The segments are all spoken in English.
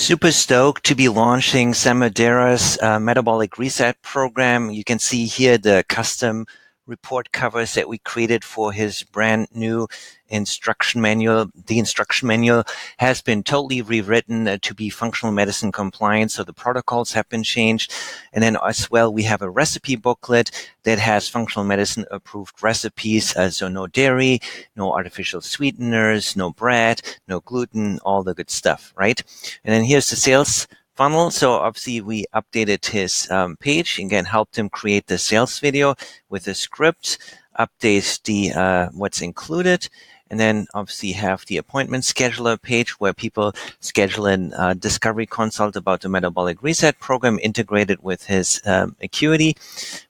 Super stoked to be launching Sam Madera's Metabolic Reset program. You can see here the custom report covers that we created for his brand new instruction manual. The instruction manual has been totally rewritten to be functional medicine compliant, so the protocols have been changed. And then as well, we have a recipe booklet that has functional medicine approved recipes, so no dairy, no artificial sweeteners, no bread, no gluten, all the good stuff, right? And then here's the sales funnel. So obviously we updated his page, again, helped him create the sales video with the script, update the what's included, and then obviously have the appointment scheduler page where people schedule a discovery consult about the Metabolic Reset program integrated with his Acuity.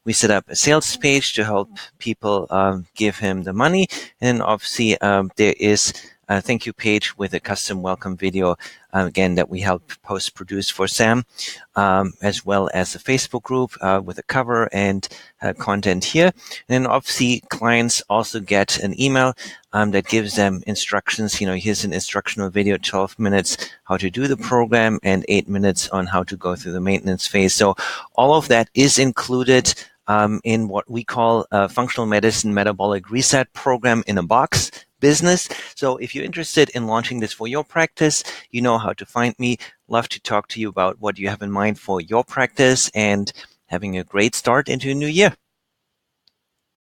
We set up a sales page to help people give him the money. And obviously there is a thank you page with a custom welcome video, again, that we helped post-produce for Sam, as well as a Facebook group with a cover and content here. And then obviously clients also get an email that gives them instructions. Here's an instructional video, 12 minutes, how to do the program, and 8 minutes on how to go through the maintenance phase. So all of that is included in what we call a functional medicine metabolic reset program in a box business. So if you're interested in launching this for your practice, you know how to find me. Love to talk to you about what you have in mind for your practice and having a great start into a new year.